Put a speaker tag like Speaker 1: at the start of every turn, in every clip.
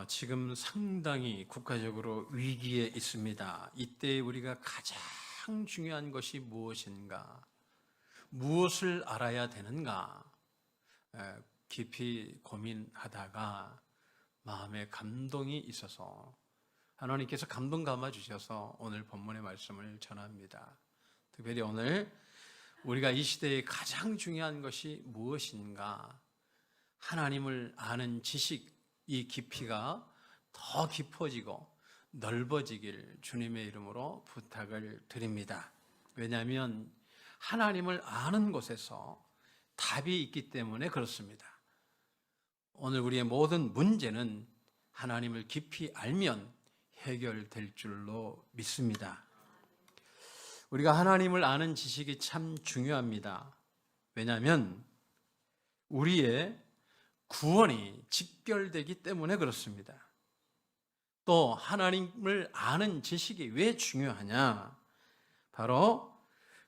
Speaker 1: 지금 상당히 국가적으로 위기에 있습니다. 이때 우리가 가장 중요한 것이 무엇인가? 무엇을 알아야 되는가? 깊이 고민하다가 마음에 감동이 있어서 하나님께서 감동 감아 주셔서 오늘 본문의 말씀을 전합니다. 특별히 오늘 우리가 이 시대에 가장 중요한 것이 무엇인가? 하나님을 아는 지식, 이 깊이가 더 깊어지고 넓어지길 주님의 이름으로 부탁을 드립니다. 왜냐하면 하나님을 아는 곳에서 답이 있기 때문에 그렇습니다. 오늘 우리의 모든 문제는 하나님을 깊이 알면 해결될 줄로 믿습니다. 우리가 하나님을 아는 지식이 참 중요합니다. 왜냐하면 우리의 구원이 직결되기 때문에 그렇습니다. 또 하나님을 아는 지식이 왜 중요하냐? 바로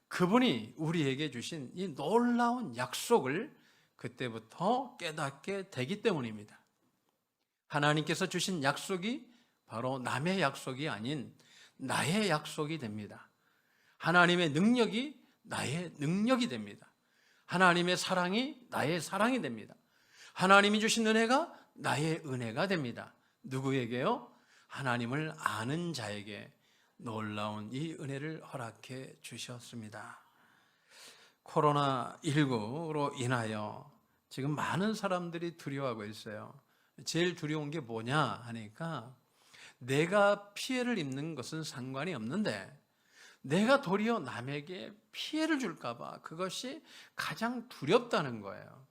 Speaker 1: 그분이 우리에게 주신 이 놀라운 약속을 그때부터 깨닫게 되기 때문입니다. 하나님께서 주신 약속이 바로 남의 약속이 아닌 나의 약속이 됩니다. 하나님의 능력이 나의 능력이 됩니다. 하나님의 사랑이 나의 사랑이 됩니다. 하나님이 주신 은혜가 나의 은혜가 됩니다. 누구에게요? 하나님을 아는 자에게 놀라운 이 은혜를 허락해 주셨습니다. 코로나19로 인하여 지금 많은 사람들이 두려워하고 있어요. 제일 두려운 게 뭐냐 하니까 내가 피해를 입는 것은 상관이 없는데 내가 도리어 남에게 피해를 줄까 봐 그것이 가장 두렵다는 거예요.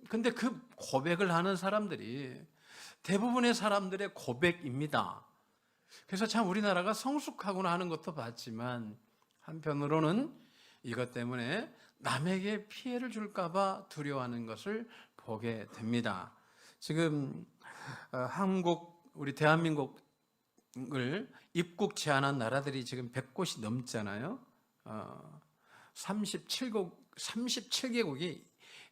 Speaker 1: 근데 그 고백을 하는 사람들이 대부분의 사람들의 고백입니다. 그래서 참 우리나라가 성숙하구나 하는 것도 봤지만 한편으로는 이것 때문에 남에게 피해를 줄까 봐 두려워하는 것을 보게 됩니다. 지금 우리 대한민국을 입국 제한한 나라들이 지금 100곳이 넘잖아요. 37개국이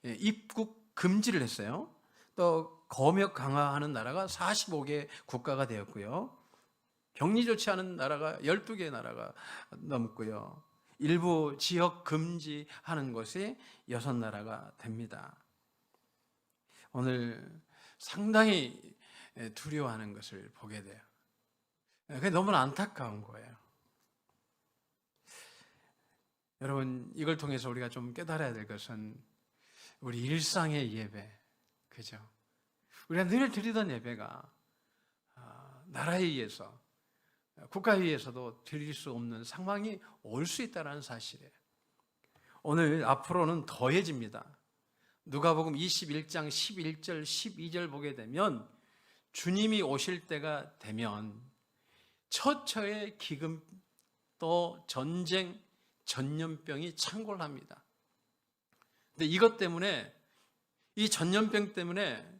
Speaker 1: 입국 금지를 했어요. 또 검역 강화하는 나라가 45개 국가가 되었고요. 격리 조치하는 나라가 12개 나라가 넘고요. 일부 지역 금지하는 것이 6나라가 됩니다. 오늘 상당히 두려워하는 것을 보게 돼요. 그게 너무나 안타까운 거예요. 여러분, 이걸 통해서 우리가 좀 깨달아야 될 것은 우리 일상의 예배, 그죠? 우리가 늘 드리던 예배가 나라에 의해서, 국가에 의해서도 드릴 수 없는 상황이 올 수 있다는 사실이에요. 오늘 앞으로는 더해집니다. 누가복음 21장 11절, 12절 보게 되면 주님이 오실 때가 되면 처처의 기근 또 전쟁, 전염병이 창궐합니다. 근데 이것 때문에 이 전염병 때문에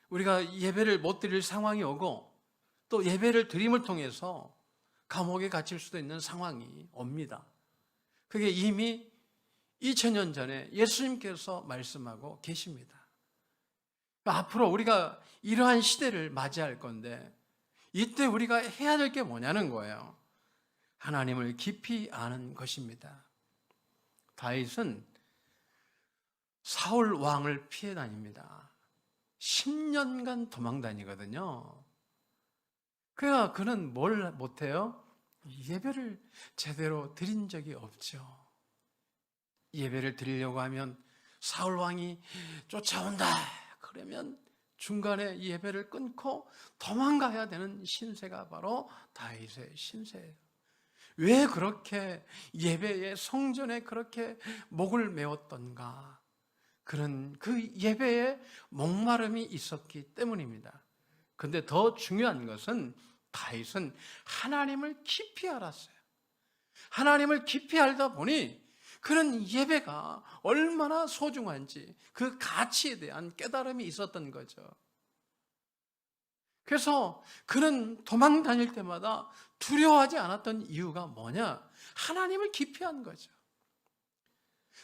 Speaker 1: 우리가 예배를 못 드릴 상황이 오고 또 예배를 드림을 통해서 감옥에 갇힐 수도 있는 상황이 옵니다. 그게 이미 2000년 전에 예수님께서 말씀하고 계십니다. 앞으로 우리가 이러한 시대를 맞이할 건데 이때 우리가 해야 될 게 뭐냐는 거예요. 하나님을 깊이 아는 것입니다. 다윗은 사울 왕을 피해 다닙니다. 10년간 도망 다니거든요. 그래야 그는 뭘 못해요? 예배를 제대로 드린 적이 없죠. 예배를 드리려고 하면 사울 왕이 쫓아온다 그러면 중간에 예배를 끊고 도망가야 되는 신세가 바로 다윗의 신세예요. 왜 그렇게 예배에 성전에 그렇게 목을 메웠던가? 그런 그 예배에 목마름이 있었기 때문입니다. 그런데 더 중요한 것은 다윗은 하나님을 깊이 알았어요. 하나님을 깊이 알다 보니 그런 예배가 얼마나 소중한지 그 가치에 대한 깨달음이 있었던 거죠. 그래서 그는 도망 다닐 때마다 두려워하지 않았던 이유가 뭐냐? 하나님을 깊이 한 거죠.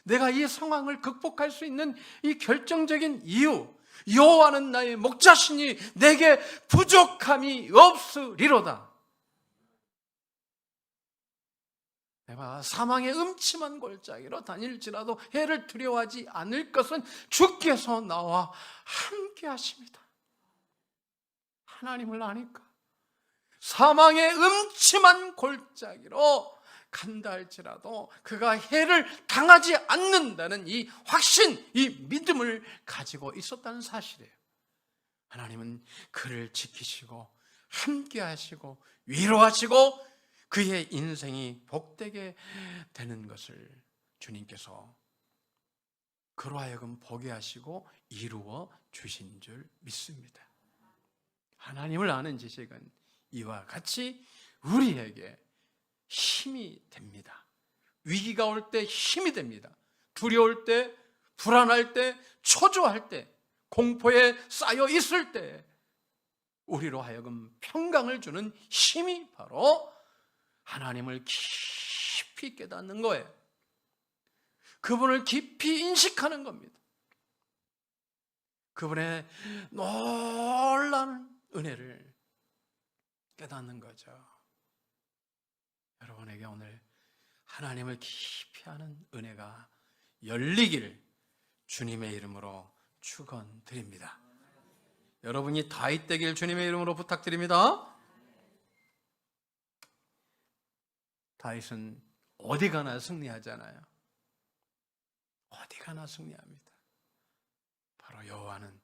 Speaker 1: 내가 이 상황을 극복할 수 있는 이 결정적인 이유, 여호와는 나의 목자시니 내게 부족함이 없으리로다. 내가 사망의 음침한 골짜기로 다닐지라도 해를 두려워하지 않을 것은 주께서 나와 함께 하십니다. 하나님을 아니까 사망의 음침한 골짜기로 간다 할지라도 그가 해를 당하지 않는다는 이 확신, 이 믿음을 가지고 있었다는 사실이에요. 하나님은 그를 지키시고 함께 하시고 위로하시고 그의 인생이 복되게 되는 것을 주님께서 그로 하여금 보게 하시고 이루어 주신 줄 믿습니다. 하나님을 아는 지식은 이와 같이 우리에게 힘이 됩니다. 위기가 올 때 힘이 됩니다. 두려울 때, 불안할 때, 초조할 때, 공포에 쌓여 있을 때 우리로 하여금 평강을 주는 힘이 바로 하나님을 깊이 깨닫는 거예요. 그분을 깊이 인식하는 겁니다. 그분의 놀라운 은혜를 깨닫는 거죠. 여러분에게 오늘 하나님을 깊이 아는 은혜가 열리기를 주님의 이름으로 축원드립니다. 여러분이 다윗 되길 주님의 이름으로 부탁드립니다. 다윗은 어디 가나 승리하잖아요. 어디 가나 승리합니다. 바로 여호와는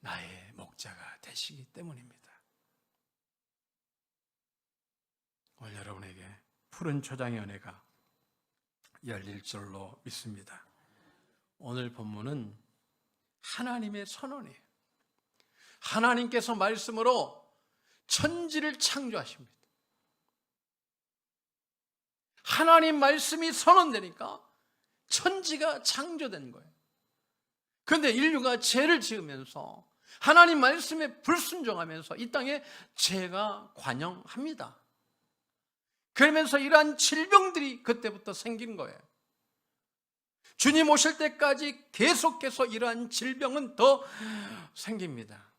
Speaker 1: 나의 목자가 되시기 때문입니다. 오늘 여러분에게 푸른 초장의 은혜가 열릴 줄로 믿습니다. 오늘 본문은 하나님의 선언이에요. 하나님께서 말씀으로 천지를 창조하십니다. 하나님 말씀이 선언되니까 천지가 창조된 거예요. 그런데 인류가 죄를 지으면서 하나님 말씀에 불순종하면서 이 땅에 죄가 관영합니다. 그러면서 이러한 질병들이 그때부터 생긴 거예요. 주님 오실 때까지 계속해서 이러한 질병은 더 생깁니다.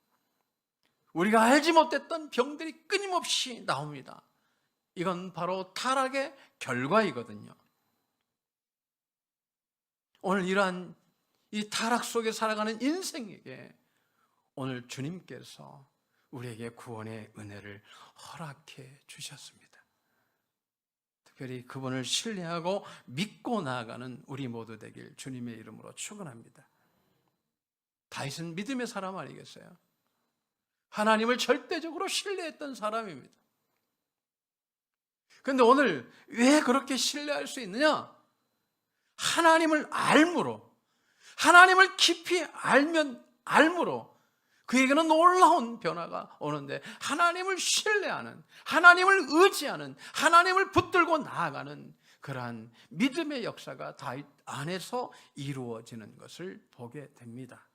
Speaker 1: 우리가 알지 못했던 병들이 끊임없이 나옵니다. 이건 바로 타락의 결과이거든요. 오늘 이러한 이 타락 속에 살아가는 인생에게 오늘 주님께서 우리에게 구원의 은혜를 허락해 주셨습니다. 특별히 그분을 신뢰하고 믿고 나아가는 우리 모두 되길 주님의 이름으로 축원합니다. 다윗은 믿음의 사람 아니겠어요? 하나님을 절대적으로 신뢰했던 사람입니다. 그런데 오늘 왜 그렇게 신뢰할 수 있느냐? 하나님을 알므로, 하나님을 깊이 알면 알므로 그에게는 놀라운 변화가 오는데, 하나님을 신뢰하는, 하나님을 의지하는, 하나님을 붙들고 나아가는 그러한 믿음의 역사가 다윗 안에서 이루어지는 것을 보게 됩니다.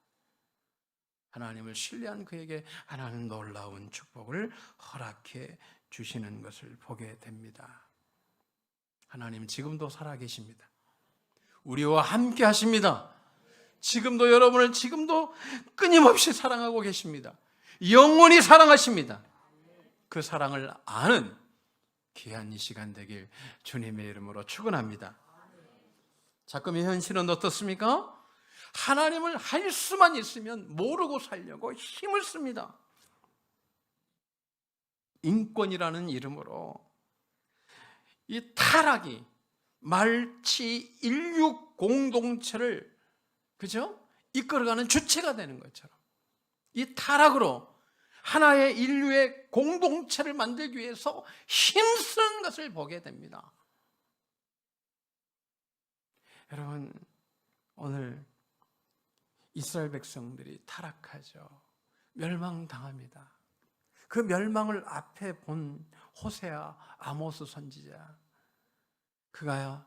Speaker 1: 하나님을 신뢰한 그에게 하나님은 놀라운 축복을 허락해 주시는 것을 보게 됩니다. 하나님 지금도 살아계십니다. 우리와 함께 하십니다. 지금도 여러분을 지금도 끊임없이 사랑하고 계십니다. 영원히 사랑하십니다. 그 사랑을 아는 귀한 이 시간 되길 주님의 이름으로 축원합니다. 자꾸만 현실은 어떻습니까? 하나님을 할 수만 있으면 모르고 살려고 힘을 씁니다. 인권이라는 이름으로 이 타락이 마치 인류 공동체를, 그죠? 이끌어가는 주체가 되는 것처럼 이 타락으로 하나의 인류의 공동체를 만들기 위해서 힘쓰는 것을 보게 됩니다. 여러분, 오늘 이스라엘 백성들이 타락하죠. 멸망당합니다. 그 멸망을 앞에 본 호세아, 아모스 선지자, 그가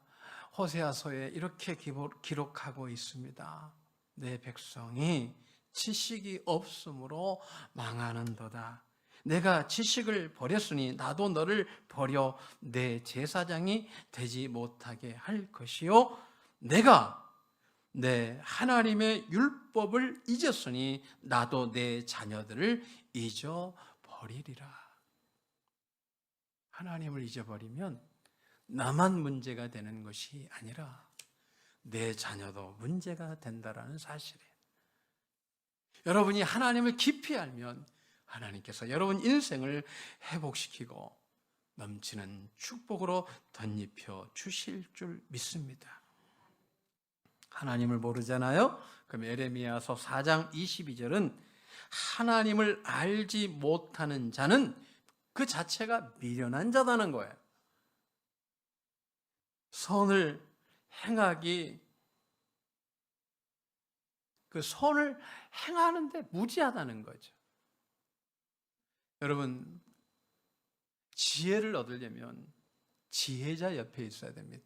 Speaker 1: 호세아서에 이렇게 기록하고 있습니다. 내 백성이 지식이 없으므로 망하는도다. 내가 지식을 버렸으니 나도 너를 버려 내 제사장이 되지 못하게 할 것이요, 내가 내 하나님의 율법을 잊었으니 나도 내 자녀들을 잊어버리리라. 하나님을 잊어버리면 나만 문제가 되는 것이 아니라 내 자녀도 문제가 된다라는 사실이에요. 여러분이 하나님을 깊이 알면 하나님께서 여러분 인생을 회복시키고 넘치는 축복으로 덧입혀 주실 줄 믿습니다. 하나님을 모르잖아요? 그럼 에레미야서 4장 22절은 하나님을 알지 못하는 자는 그 자체가 미련한 자다는 거예요. 선을 행하기, 그 선을 행하는데 무지하다는 거죠. 여러분, 지혜를 얻으려면 지혜자 옆에 있어야 됩니다.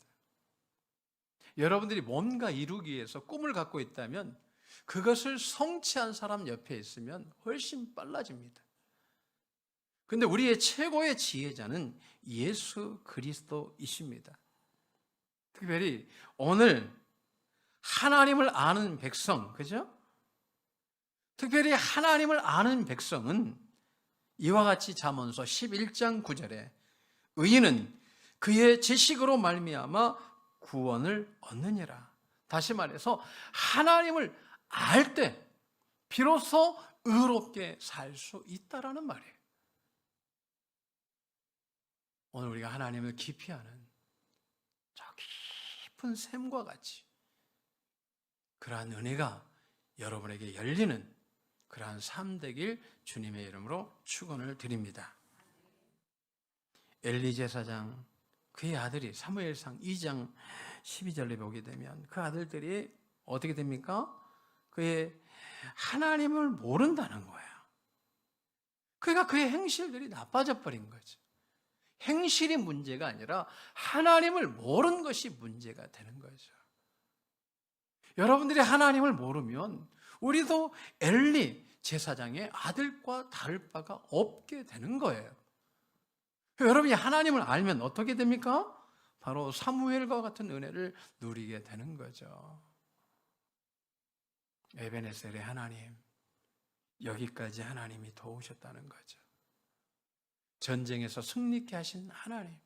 Speaker 1: 여러분들이 뭔가 이루기 위해서 꿈을 갖고 있다면 그것을 성취한 사람 옆에 있으면 훨씬 빨라집니다. 근데 우리의 최고의 지혜자는 예수 그리스도이십니다. 특별히 오늘 하나님을 아는 백성, 그죠? 특별히 하나님을 아는 백성은 이와 같이 잠언서 11장 9절에 의인은 그의 지식으로 말미암아 구원을 얻느니라. 다시 말해서 하나님을 알 때 비로소 의롭게 살 수 있다라는 말이에요. 오늘 우리가 하나님을 깊이 아는 저 깊은 샘과 같이 그러한 은혜가 여러분에게 열리는 그러한 삶 되길 주님의 이름으로 축원을 드립니다. 엘리 제사장 그의 아들이 사무엘상 2장 12절에 보게 되면 그 아들들이 어떻게 됩니까? 그의 하나님을 모른다는 거예요. 그러니까 그의 행실들이 나빠져 버린 거죠. 행실이 문제가 아니라 하나님을 모르는 것이 문제가 되는 거죠. 여러분들이 하나님을 모르면 우리도 엘리 제사장의 아들과 다를 바가 없게 되는 거예요. 여러분이 하나님을 알면 어떻게 됩니까? 바로 사무엘과 같은 은혜를 누리게 되는 거죠. 에베네셀의 하나님, 여기까지 하나님이 도우셨다는 거죠. 전쟁에서 승리케 하신 하나님,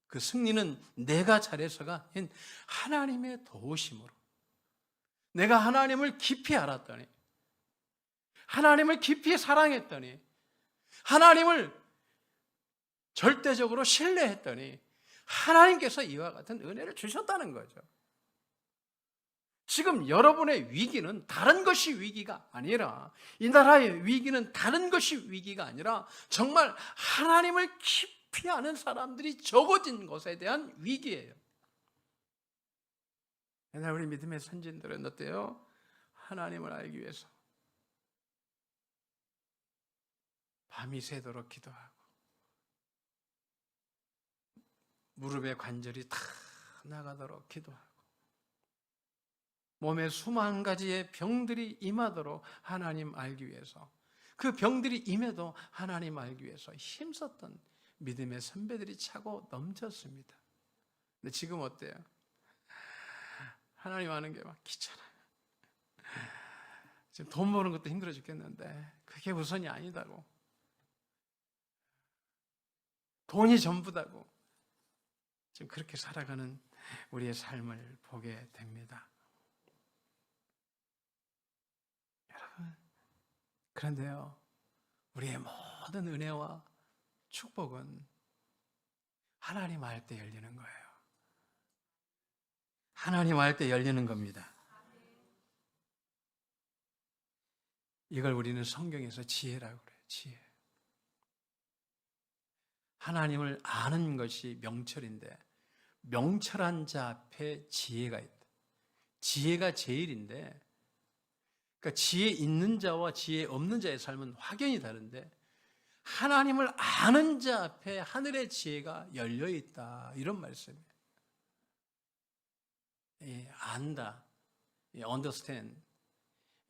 Speaker 1: 그 승리는 내가 잘해서가 아닌 하나님의 도우심으로, 내가 하나님을 깊이 알았더니, 하나님을 깊이 사랑했더니, 하나님을 절대적으로 신뢰했더니 하나님께서 이와 같은 은혜를 주셨다는 거죠. 지금 여러분의 위기는 다른 것이 위기가 아니라, 이 나라의 위기는 다른 것이 위기가 아니라 정말 하나님을 깊이 아는 사람들이 적어진 것에 대한 위기예요. 옛날 우리 믿음의 선진들은 어때요? 하나님을 알기 위해서 밤이 새도록 기도하고 무릎의 관절이 다 나가도록 기도하고 몸에 수만 가지의 병들이 임하도록 하나님 알기 위해서, 그 병들이 임해도 하나님 알기 위해서 힘썼던 믿음의 선배들이 차고 넘쳤습니다. 근데 지금 어때요? 하나님 아는 게 막 귀찮아요. 지금 돈 버는 것도 힘들어 죽겠는데 그게 우선이 아니다고, 돈이 전부다고 지금 그렇게 살아가는 우리의 삶을 보게 됩니다. 여러분, 그런데요, 우리의 모든 은혜와 축복은 하나님 알 때 열리는 거예요. 하나님 알 때 열리는 겁니다. 이걸 우리는 성경에서 지혜라고 그래요. 지혜. 하나님을 아는 것이 명철인데 명철한 자 앞에 지혜가 있다. 지혜가 제일인데, 그러니까 지혜 있는 자와 지혜 없는 자의 삶은 확연히 다른데 하나님을 아는 자 앞에 하늘의 지혜가 열려 있다, 이런 말씀이에요. 안다, understand,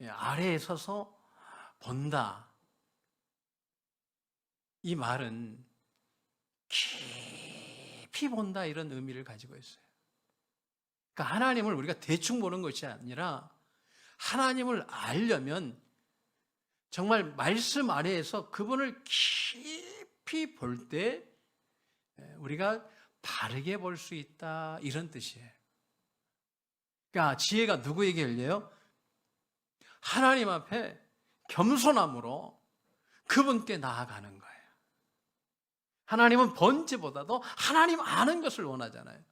Speaker 1: 아래에 서서 본다. 이 말은 깊이 본다, 이런 의미를 가지고 있어요. 그러니까 하나님을 우리가 대충 보는 것이 아니라 하나님을 알려면 정말 말씀 아래에서 그분을 깊이 볼 때 우리가 바르게 볼 수 있다, 이런 뜻이에요. 그러니까 지혜가 누구에게 열려요? 하나님 앞에 겸손함으로 그분께 나아가는 거예요. 하나님은 번제보다도 하나님 아는 것을 원하잖아요.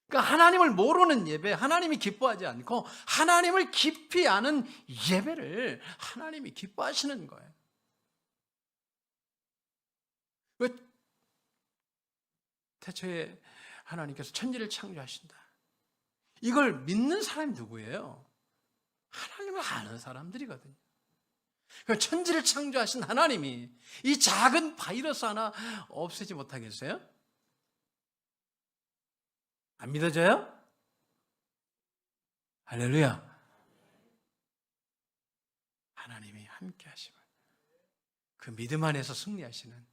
Speaker 1: 그러니까 하나님을 모르는 예배, 하나님이 기뻐하지 않고 하나님을 깊이 아는 예배를 하나님이 기뻐하시는 거예요. 왜 태초에 하나님께서 천지를 창조하신다, 이걸 믿는 사람이 누구예요? 하나님을 아는 사람들이거든요. 그러니까 천지를 창조하신 하나님이 이 작은 바이러스 하나 없애지 못하겠어요? 안 믿어져요? 할렐루야. 하나님이 함께 하시면 그 믿음 안에서 승리하시는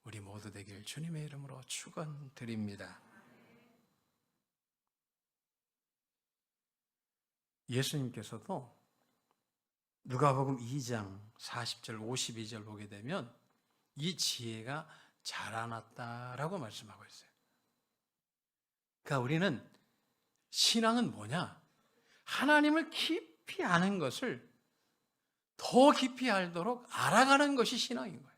Speaker 1: 우리 모두 되길 주님의 이름으로 축원드립니다. 예수님께서도 누가복음 2장 40절 52절 보게 되면 이 지혜가 자라났다라고 말씀하고 있어요. 그러니까 우리는, 신앙은 뭐냐? 하나님을 깊이 아는 것을 더 깊이 알도록 알아가는 것이 신앙인 거예요.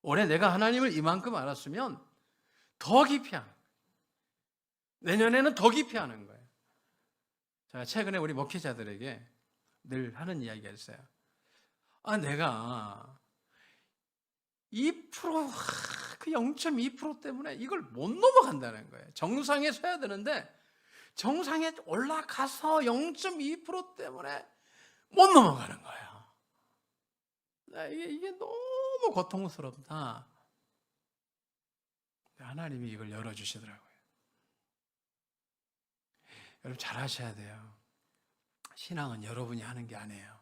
Speaker 1: 올해 내가 하나님을 이만큼 알았으면 더 깊이 아는 거예요. 내년에는 더 깊이 아는 거예요. 제가 최근에 우리 목회자들에게 늘 하는 이야기가 있어요. 내가 2%, 그 0.2% 때문에 이걸 못 넘어간다는 거예요. 정상에 서야 되는데 정상에 올라가서 0.2% 때문에 못 넘어가는 거예요. 이게 너무 고통스럽다. 하나님이 이걸 열어주시더라고요. 여러분 잘 하셔야 돼요. 신앙은 여러분이 하는 게 아니에요.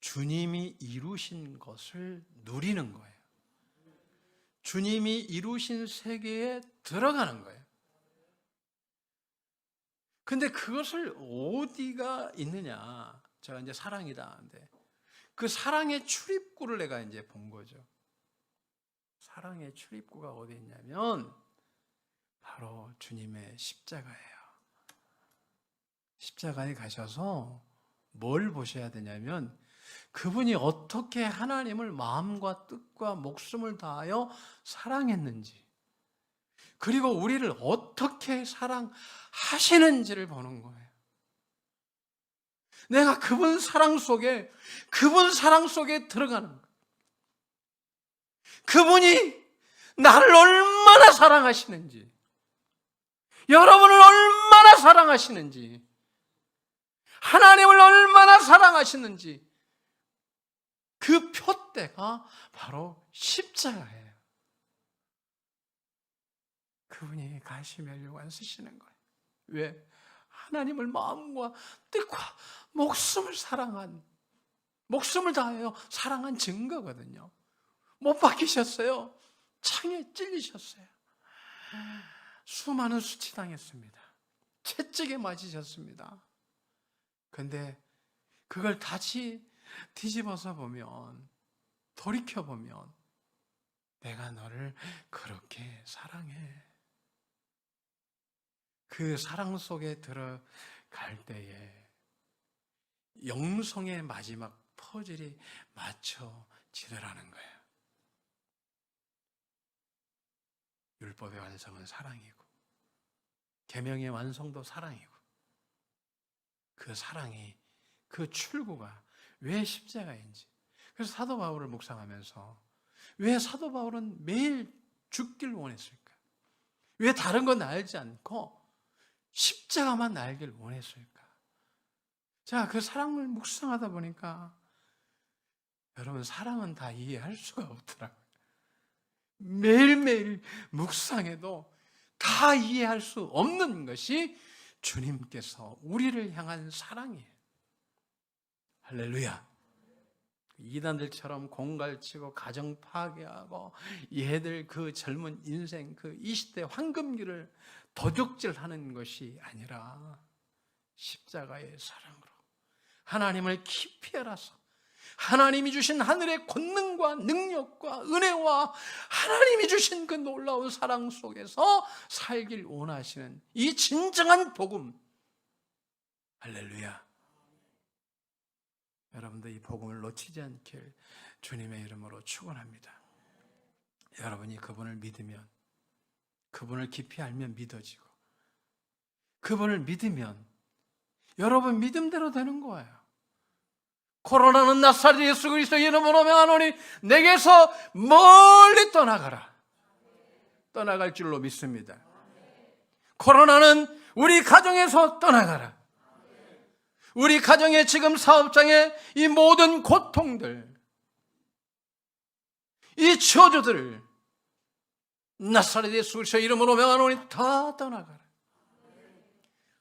Speaker 1: 주님이 이루신 것을 누리는 거예요. 주님이 이루신 세계에 들어가는 거예요. 근데 그것을 어디가 있느냐? 제가 이제 사랑이다 하는데 그 사랑의 출입구를 내가 이제 본 거죠. 사랑의 출입구가 어디 있냐면 바로 주님의 십자가예요. 십자가에 가셔서 뭘 보셔야 되냐면 그분이 어떻게 하나님을 마음과 뜻과 목숨을 다하여 사랑했는지, 그리고 우리를 어떻게 사랑하시는지를 보는 거예요. 내가 그분 사랑 속에 들어가는 거예요. 그분이 나를 얼마나 사랑하시는지, 여러분을 얼마나 사랑하시는지, 하나님을 얼마나 사랑하시는지, 그 표대가 바로 십자가예요. 그분이 가시면류관 쓰시는 거예요. 왜? 하나님을 마음과 뜻과 목숨을 다하여 사랑한 증거거든요. 못 박히셨어요. 창에 찔리셨어요. 수많은 수치당했습니다. 채찍에 맞으셨습니다. 근데 그걸 다시 뒤집어서 보면, 돌이켜보면 내가 너를 그렇게 사랑해. 그 사랑 속에 들어갈 때에 영성의 마지막 퍼즐이 맞춰지더라는 거예요. 율법의 완성은 사랑이고 계명의 완성도 사랑이고, 그 사랑이, 그 출구가 왜 십자가인지. 그래서 사도 바울을 묵상하면서 왜 사도 바울은 매일 죽길 원했을까? 왜 다른 건 알지 않고 십자가만 알길 원했을까? 자, 그 사랑을 묵상하다 보니까 여러분, 사랑은 다 이해할 수가 없더라고요. 매일매일 묵상해도 다 이해할 수 없는 것이 주님께서 우리를 향한 사랑이에요. 할렐루야. 이단들처럼 공갈치고 가정 파괴하고 얘들 그 젊은 인생 그 20대 황금기를 도둑질하는 것이 아니라 십자가의 사랑으로 하나님을 깊이 알아서 하나님이 주신 하늘의 권능과 능력과 은혜와 하나님이 주신 그 놀라운 사랑 속에서 살길 원하시는 이 진정한 복음, 할렐루야. 여러분들 이 복음을 놓치지 않길 주님의 이름으로 축원합니다. 여러분이 그분을 믿으면, 그분을 깊이 알면 믿어지고, 그분을 믿으면 여러분 믿음대로 되는 거예요. 코로나는 나사렛 예수 그리스도 이름으로 명하노니 내게서 멀리 떠나가라. 떠나갈 줄로 믿습니다. 코로나는 우리 가정에서 떠나가라. 우리 가정의 지금 사업장의 이 모든 고통들, 이 저주들을 나사렛 예수 그리스도 이름으로 명하노니 다 떠나가라.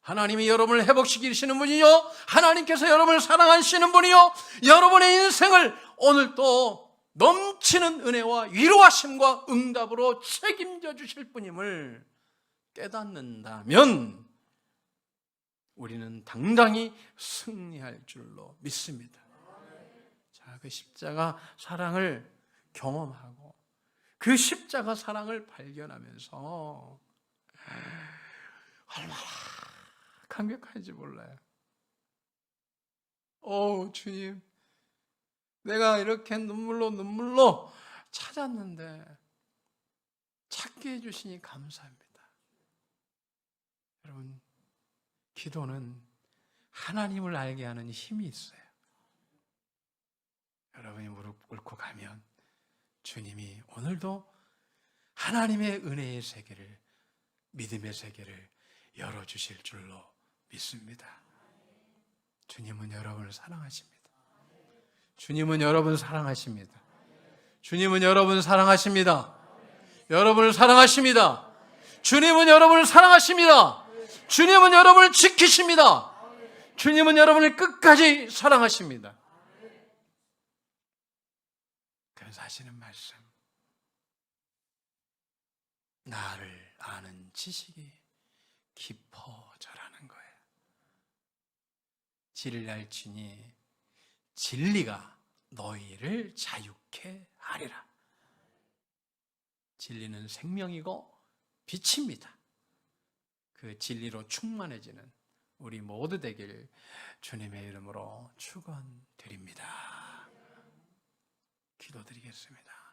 Speaker 1: 하나님이 여러분을 회복시키시는 분이요, 하나님께서 여러분을 사랑하시는 분이요, 여러분의 인생을 오늘 또 넘치는 은혜와 위로하심과 응답으로 책임져 주실 분임을 깨닫는다면 우리는 당당히 승리할 줄로 믿습니다. 자, 그 십자가 사랑을 경험하고 그 십자가 사랑을 발견하면서 얼마나 감격한지 몰라요. 주님, 내가 이렇게 눈물로 찾았는데 찾게 해주시니 감사합니다. 여러분, 기도는 하나님을 알게 하는 힘이 있어요. 여러분이 무릎 꿇고 가면 주님이 오늘도 하나님의 은혜의 세계를, 믿음의 세계를 열어주실 줄로 믿습니다. 주님은 여러분을 사랑하십니다. 주님은 여러분을 사랑하십니다. 주님은 여러분을 사랑하십니다. 여러분을 사랑하십니다. 주님은 여러분을 사랑하십니다. 주님은 여러분을 지키십니다. 주님은 여러분을 끝까지 사랑하십니다. 그래서 하시는 말씀, 나를 아는 지식이 깊어져라는 거예요. 진리를 알지니 진리가 너희를 자유케 하리라. 진리는 생명이고 빛입니다. 그 진리로 충만해지는 우리 모두 되길 주님의 이름으로 축원드립니다. 기도드리겠습니다.